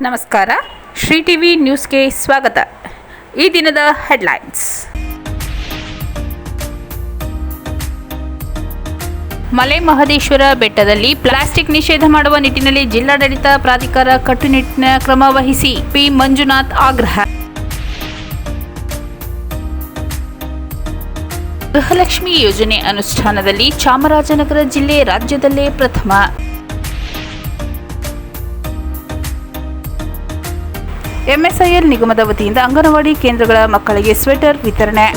ನಮಸ್ಕಾರ. ಶ್ರೀ ಟಿವಿ ನ್ಯೂಸ್ಗೆ ಸ್ವಾಗತ. ಈ ದಿನದ ಹೆಡ್ಲೈನ್ಸ್. ಮಲೆ ಮಹದೇಶ್ವರ ಬೆಟ್ಟದಲ್ಲಿ ಪ್ಲಾಸ್ಟಿಕ್ ನಿಷೇಧ ಮಾಡುವ ನಿಟ್ಟಿನಲ್ಲಿ ಜಿಲ್ಲಾಡಳಿತ ಪ್ರಾಧಿಕಾರ ಕಟ್ಟುನಿಟ್ಟಿನ ಕ್ರಮ ವಹಿಸಿ ಪಿ ಮಂಜುನಾಥ್ ಆಗ್ರಹ. ಗೃಹಲಕ್ಷ್ಮಿ ಯೋಜನೆ ಅನುಷ್ಠಾನದಲ್ಲಿ ಚಾಮರಾಜನಗರ ಜಿಲ್ಲೆ ರಾಜ್ಯದಲ್ಲೇ ಪ್ರಥಮ. ಎಂಎಸ್ಐಎಲ್ ನಿಗಮದ ವತಿಯಿಂದ ಅಂಗನವಾಡಿ ಕೇಂದ್ರಗಳ ಮಕ್ಕಳಿಗೆ ಸ್ವೆಟರ್ ವಿತರಣೆ.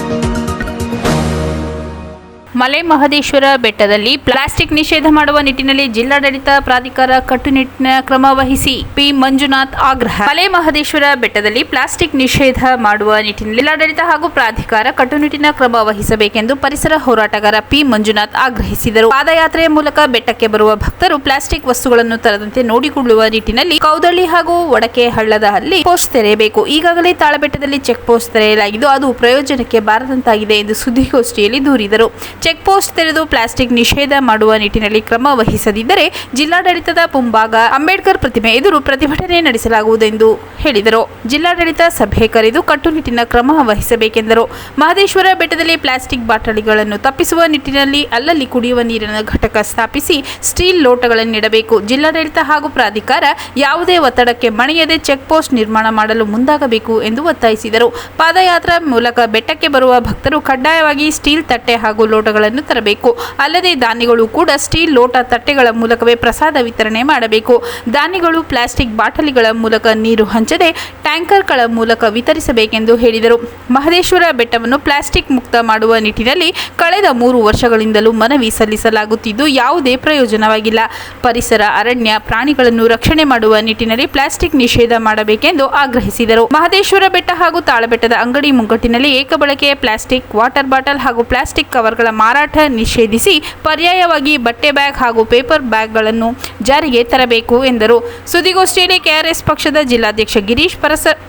ಮಲೆ ಮಹದೇಶ್ವರ ಬೆಟ್ಟದಲ್ಲಿ ಪ್ಲಾಸ್ಟಿಕ್ ನಿಷೇಧ ಮಾಡುವ ನಿಟ್ಟಿನಲ್ಲಿ ಜಿಲ್ಲಾಡಳಿತ ಪ್ರಾಧಿಕಾರ ಕಟ್ಟುನಿಟ್ಟಿನ ಕ್ರಮ ವಹಿಸಿ ಪಿ ಮಂಜುನಾಥ್ ಆಗ್ರಹ. ಮಲೆ ಮಹದೇಶ್ವರ ಬೆಟ್ಟದಲ್ಲಿ ಪ್ಲಾಸ್ಟಿಕ್ ನಿಷೇಧ ಮಾಡುವ ನಿಟ್ಟಿನಲ್ಲಿ ಜಿಲ್ಲಾಡಳಿತ ಹಾಗೂ ಪ್ರಾಧಿಕಾರ ಕಟ್ಟುನಿಟ್ಟಿನ ಕ್ರಮ ವಹಿಸಬೇಕೆಂದು ಪರಿಸರ ಹೋರಾಟಗಾರ ಪಿ ಮಂಜುನಾಥ್ ಆಗ್ರಹಿಸಿದರು. ಪಾದಯಾತ್ರೆಯ ಮೂಲಕ ಬೆಟ್ಟಕ್ಕೆ ಬರುವ ಭಕ್ತರು ಪ್ಲಾಸ್ಟಿಕ್ ವಸ್ತುಗಳನ್ನು ತರದಂತೆ ನೋಡಿಕೊಳ್ಳುವ ನಿಟ್ಟಿನಲ್ಲಿ ಕೌದಳ್ಳಿ ಹಾಗೂ ವಡಕೆ ಹಳ್ಳದ ಅಲ್ಲಿ ಪೋಸ್ಟ್ ತೆರೆಯಬೇಕು. ಈಗಾಗಲೇ ತಾಳಬೆಟ್ಟದಲ್ಲಿ ಚೆಕ್ ಪೋಸ್ಟ್ ತೆರೆಯಲಾಗಿದ್ದು ಅದು ಪ್ರಯೋಜನಕ್ಕೆ ಬಾರದಂತಾಗಿದೆ ಎಂದು ಸುದ್ದಿಗೋಷ್ಠಿಯಲ್ಲಿ ದೂರಿದರು. ಚೆಕ್ ಪೋಸ್ಟ್ ತೆರೆದು ಪ್ಲಾಸ್ಟಿಕ್ ನಿಷೇಧ ಮಾಡುವ ನಿಟ್ಟಿನಲ್ಲಿ ಕ್ರಮ ವಹಿಸದಿದ್ದರೆ ಜಿಲ್ಲಾಡಳಿತದ ಮುಂಭಾಗ ಅಂಬೇಡ್ಕರ್ ಪ್ರತಿಮೆ ಎದುರು ಪ್ರತಿಭಟನೆ ನಡೆಸಲಾಗುವುದೆಂದು ಹೇಳಿದರು. ಜಿಲ್ಲಾಡಳಿತ ಸಭೆ ಕರೆದು ಕಟ್ಟುನಿಟ್ಟಿನ ಕ್ರಮ ವಹಿಸಬೇಕೆಂದರು. ಮಹದೇಶ್ವರ ಬೆಟ್ಟದಲ್ಲಿ ಪ್ಲಾಸ್ಟಿಕ್ ಬಾಟಲಿಗಳನ್ನು ತಪ್ಪಿಸುವ ನಿಟ್ಟಿನಲ್ಲಿ ಅಲ್ಲಲ್ಲಿ ಕುಡಿಯುವ ನೀರಿನ ಘಟಕ ಸ್ಥಾಪಿಸಿ ಸ್ಟೀಲ್ ಲೋಟಗಳನ್ನು ನೀಡಬೇಕು. ಜಿಲ್ಲಾಡಳಿತ ಹಾಗೂ ಪ್ರಾಧಿಕಾರ ಯಾವುದೇ ಒತ್ತಡಕ್ಕೆ ಮಣಿಯದೆ ಚೆಕ್ ಪೋಸ್ಟ್ ನಿರ್ಮಾಣ ಮಾಡಲು ಮುಂದಾಗಬೇಕು ಎಂದು ಒತ್ತಾಯಿಸಿದರು. ಪಾದಯಾತ್ರಾ ಮೂಲಕ ಬೆಟ್ಟಕ್ಕೆ ಬರುವ ಭಕ್ತರು ಕಡ್ಡಾಯವಾಗಿ ಸ್ಟೀಲ್ ತಟ್ಟೆ ಹಾಗೂ ಲೋಟಗಳನ್ನು ತರಬೇಕು. ಅಲ್ಲದೆ ದಾನಿಗಳು ಕೂಡ ಸ್ಟೀಲ್ ಲೋಟ ತಟ್ಟೆಗಳ ಮೂಲಕವೇ ಪ್ರಸಾದ ವಿತರಣೆ ಮಾಡಬೇಕು. ದಾನಿಗಳು ಪ್ಲಾಸ್ಟಿಕ್ ಬಾಟಲಿಗಳ ಮೂಲಕ ನೀರು ಹಂಚದೆ ಟ್ಯಾಂಕರ್ಗಳ ಮೂಲಕ ವಿತರಿಸಬೇಕೆಂದು ಹೇಳಿದರು. ಮಹದೇಶ್ವರ ಬೆಟ್ಟವನ್ನು ಪ್ಲಾಸ್ಟಿಕ್ ಮುಕ್ತ ಮಾಡುವ ನಿಟ್ಟಿನಲ್ಲಿ ಕಳೆದ 3 ವರ್ಷಗಳಿಂದಲೂ ಮನವಿ ಸಲ್ಲಿಸಲಾಗುತ್ತಿದ್ದು ಯಾವುದೇ ಪ್ರಯೋಜನವಾಗಿಲ್ಲ. ಪರಿಸರ, ಅರಣ್ಯ, ಪ್ರಾಣಿಗಳನ್ನು ರಕ್ಷಣೆ ಮಾಡುವ ನಿಟ್ಟಿನಲ್ಲಿ ಪ್ಲಾಸ್ಟಿಕ್ ನಿಷೇಧ ಮಾಡಬೇಕೆಂದು ಆಗ್ರಹಿಸಿದರು. ಮಹದೇಶ್ವರ ಬೆಟ್ಟ ಹಾಗೂ ತಾಳಬೆಟ್ಟದ ಅಂಗಡಿ ಮುಂಗಟ್ಟಿನಲ್ಲಿ ಏಕಬಳಕೆಯ ಪ್ಲಾಸ್ಟಿಕ್, ವಾಟರ್ ಬಾಟಲ್ ಹಾಗೂ ಪ್ಲಾಸ್ಟಿಕ್ ಕವರ್ಗಳ ಮಾರಾಟ ನಿಷೇಧಿಸಿ ಪರ್ಯಾಯವಾಗಿ ಬಟ್ಟೆ ಬ್ಯಾಗ್ ಹಾಗೂ ಪೇಪರ್ ಬ್ಯಾಗ್ಗಳನ್ನು ಜಾರಿಗೆ ತರಬೇಕು ಎಂದರು. ಸುದ್ದಿಗೋಷ್ಠಿಯಲ್ಲಿ ಕೆಆರ್ಎಸ್ ಪಕ್ಷದ ಜಿಲ್ಲಾಧ್ಯಕ್ಷ ಗಿರೀಶ್,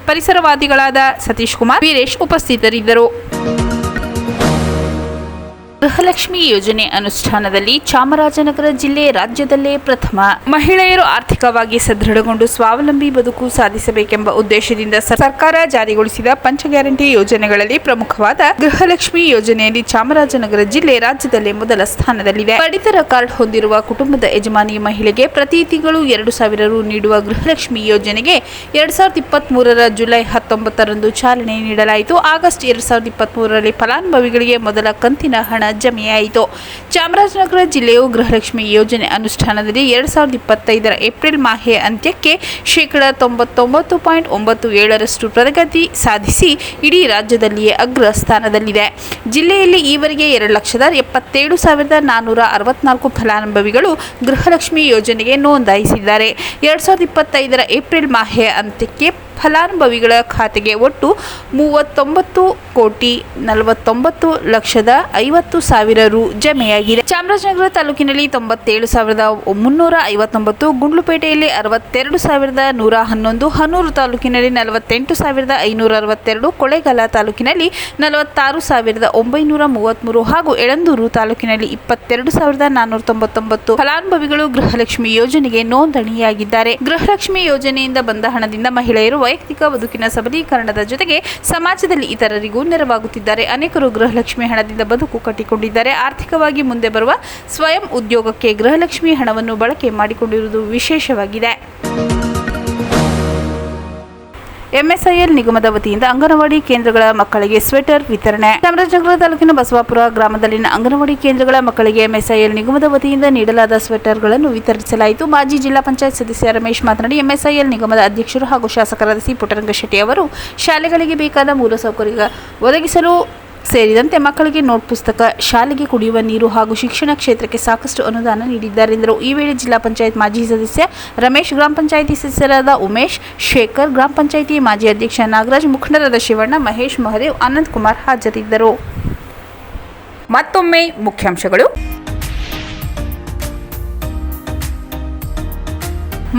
ಪರಿಸರವಾದಿಗಳಾದ ಸತೀಶ್ ಕುಮಾರ್, ವೀರೇಶ್ ಉಪಸ್ಥಿತರಿದ್ದರು. ಗೃಹಲಕ್ಷ್ಮಿ ಯೋಜನೆ ಅನುಷ್ಠಾನದಲ್ಲಿ ಚಾಮರಾಜನಗರ ಜಿಲ್ಲೆ ರಾಜ್ಯದಲ್ಲೇ ಪ್ರಥಮ. ಮಹಿಳೆಯರು ಆರ್ಥಿಕವಾಗಿ ಸದೃಢಗೊಂಡು ಸ್ವಾವಲಂಬಿ ಬದುಕು ಸಾಧಿಸಬೇಕೆಂಬ ಉದ್ದೇಶದಿಂದ ಸರ್ಕಾರ ಜಾರಿಗೊಳಿಸಿದ ಪಂಚ ಗ್ಯಾರಂಟಿ ಯೋಜನೆಗಳಲ್ಲಿ ಪ್ರಮುಖವಾದ ಗೃಹಲಕ್ಷ್ಮಿ ಯೋಜನೆಯಲ್ಲಿ ಚಾಮರಾಜನಗರ ಜಿಲ್ಲೆ ರಾಜ್ಯದಲ್ಲೇ ಮೊದಲ ಸ್ಥಾನದಲ್ಲಿದೆ. ಪಡಿತರ ಕಾರ್ಡ್ ಹೊಂದಿರುವ ಕುಟುಂಬದ ಯಜಮಾನಿ ಮಹಿಳೆಗೆ ಪ್ರತಿ ತಿಂಗಳು 2,000 ರು ನೀಡುವ ಗೃಹಲಕ್ಷ್ಮಿ ಯೋಜನೆಗೆ 2023 ಜುಲೈ 19ರಂದು ಚಾಲನೆ ನೀಡಲಾಯಿತು. ಆಗಸ್ಟ್ 2023ರಲ್ಲಿ ಫಲಾನುಭವಿಗಳಿಗೆ ಮೊದಲ ಕಂತಿನ ಹಣ ಜಮೆಯಾಯಿತು. ಚಾಮರಾಜನಗರ ಜಿಲ್ಲೆಯು ಗೃಹಲಕ್ಷ್ಮಿ ಯೋಜನೆ ಅನುಷ್ಠಾನದಲ್ಲಿ 2025 ಏಪ್ರಿಲ್ ಮಾಹೆ ಅಂತ್ಯಕ್ಕೆ %99.97% ಪ್ರಗತಿ ಸಾಧಿಸಿ ಇಡೀ ರಾಜ್ಯದಲ್ಲಿಯೇ ಅಗ್ರ ಸ್ಥಾನದಲ್ಲಿದೆ. ಜಿಲ್ಲೆಯಲ್ಲಿ ಈವರೆಗೆ 2,77,464 ಫಲಾನುಭವಿಗಳು ಗೃಹಲಕ್ಷ್ಮಿ ಯೋಜನೆಗೆ ನೋಂದಾಯಿಸಿದ್ದಾರೆ. 2025 ಏಪ್ರಿಲ್ ಮಾಹೆ ಅಂತ್ಯಕ್ಕೆ ಫಲಾನುಭವಿಗಳ ಖಾತೆಗೆ ಒಟ್ಟು 39,49,50,000 ರು ಜಮೆಯಾಗಿದೆ. ಚಾಮರಾಜನಗರ ತಾಲೂಕಿನಲ್ಲಿ 97,359, ಗುಂಡ್ಲುಪೇಟೆಯಲ್ಲಿ 62,111, ಹನೂರು ತಾಲೂಕಿನಲ್ಲಿ 48,562, ಕೊಳ್ಳೇಗಾಲ ತಾಲೂಕಿನಲ್ಲಿ 46,933 ಹಾಗೂ ಯಳಂದೂರು ತಾಲೂಕಿನಲ್ಲಿ 22,499 ಫಲಾನುಭವಿಗಳು ಗೃಹಲಕ್ಷ್ಮಿ ಯೋಜನೆಗೆ ನೋಂದಣಿಯಾಗಿದ್ದಾರೆ. ಗೃಹಲಕ್ಷ್ಮಿ ಯೋಜನೆಯಿಂದ ಬಂದ ಹಣದಿಂದ ಮಹಿಳೆಯರು ವೈಯಕ್ತಿಕ ಬದುಕಿನ ಸಬಲೀಕರಣದ ಜೊತೆಗೆ ಸಮಾಜದಲ್ಲಿ ಇತರರಿಗೂ ನೆರವಾಗುತ್ತಿದ್ದಾರೆ. ಅನೇಕರು ಗೃಹಲಕ್ಷ್ಮಿ ಹಣದಿಂದ ಬದುಕು ಕಟ್ಟಿಕೊಂಡಿದ್ದಾರೆ. ಆರ್ಥಿಕವಾಗಿ ಮುಂದೆ ಬರುವ ಸ್ವಯಂ ಉದ್ಯೋಗಕ್ಕೆ ಗೃಹಲಕ್ಷ್ಮಿ ಹಣವನ್ನು ಬಳಕೆ ಮಾಡಿಕೊಂಡಿರುವುದು ವಿಶೇಷವಾಗಿದೆ. ಎಂಎಸ್ಐಎಲ್ ನಿಗಮದ ವತಿಯಿಂದ ಅಂಗನವಾಡಿ ಕೇಂದ್ರಗಳ ಮಕ್ಕಳಿಗೆ ಸ್ವೆಟರ್ ವಿತರಣೆ. ಚಾಮರಾಜನಗರ ತಾಲೂಕಿನ ಬಸವಾಪುರ ಗ್ರಾಮದಲ್ಲಿನ ಅಂಗನವಾಡಿ ಕೇಂದ್ರಗಳ ಮಕ್ಕಳಿಗೆ ಎಂಎಸ್ಐಎಲ್ ನಿಗಮದ ವತಿಯಿಂದ ನೀಡಲಾದ ಸ್ವೆಟರ್ಗಳನ್ನು ವಿತರಿಸಲಾಯಿತು. ಮಾಜಿ ಜಿಲ್ಲಾ ಪಂಚಾಯತ್ ಸದಸ್ಯ ರಮೇಶ್ ಮಾತನಾಡಿ, ಎಂಎಸ್ಐಎಲ್ ನಿಗಮದ ಅಧ್ಯಕ್ಷರು ಹಾಗೂ ಶಾಸಕರಾದ ಸಿ ಪುಟ್ಟರಂಗಶೆಟ್ಟಿ ಅವರು ಶಾಲೆಗಳಿಗೆ ಬೇಕಾದ ಮೂಲಸೌಕರ್ಯ ಒದಗಿಸಲು ಸೇರಿದಂತೆ ಮಕ್ಕಳಿಗೆ ನೋಟ್ ಪುಸ್ತಕ, ಶಾಲೆಗೆ ಕುಡಿಯುವ ನೀರು ಹಾಗೂ ಶಿಕ್ಷಣ ಕ್ಷೇತ್ರಕ್ಕೆ ಸಾಕಷ್ಟು ಅನುದಾನ ನೀಡಿದ್ದಾರೆಂದರು. ಈ ವೇಳೆ ಜಿಲ್ಲಾ ಪಂಚಾಯತ್ ಮಾಜಿ ಸದಸ್ಯ ರಮೇಶ್, ಗ್ರಾಮ ಪಂಚಾಯಿತಿ ಸದಸ್ಯರಾದ ಉಮೇಶ್, ಶೇಖರ್, ಗ್ರಾಮ ಪಂಚಾಯಿತಿ ಮಾಜಿ ಅಧ್ಯಕ್ಷ ನಾಗರಾಜ್, ಮುಖಂಡರಾದ ಶಿವಣ್ಣ, ಮಹೇಶ್, ಮಹದೇವ್, ಅನಂತ್ ಕುಮಾರ್ ಹಾಜರಿದ್ದರು. ಮತ್ತೊಮ್ಮೆ ಮುಖ್ಯಾಂಶಗಳು.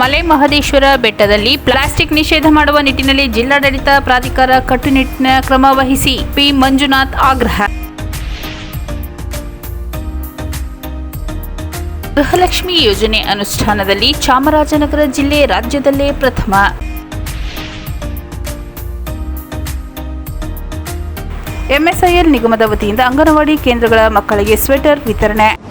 ಮಲೆ ಮಹದೇಶ್ವರ ಬೆಟ್ಟದಲ್ಲಿ ಪ್ಲಾಸ್ಟಿಕ್ ನಿಷೇಧ ಮಾಡುವ ನಿಟ್ಟಿನಲ್ಲಿ ಜಿಲ್ಲಾಡಳಿತ ಪ್ರಾಧಿಕಾರ ಕಟ್ಟುನಿಟ್ಟಿನ ಕ್ರಮ ವಹಿಸಿ ಪಿ ಮಂಜುನಾಥ್ ಆಗ್ರಹ. ಗೃಹಲಕ್ಷ್ಮಿ ಯೋಜನೆ ಅನುಷ್ಠಾನದಲ್ಲಿ ಚಾಮರಾಜನಗರ ಜಿಲ್ಲೆ ರಾಜ್ಯದಲ್ಲೇ ಪ್ರಥಮ. ಎಂಎಸ್ಐಎಲ್ ನಿಗಮದ ವತಿಯಿಂದ ಅಂಗನವಾಡಿ ಕೇಂದ್ರಗಳ ಮಕ್ಕಳಿಗೆ ಸ್ವೆಟರ್ ವಿತರಣೆ.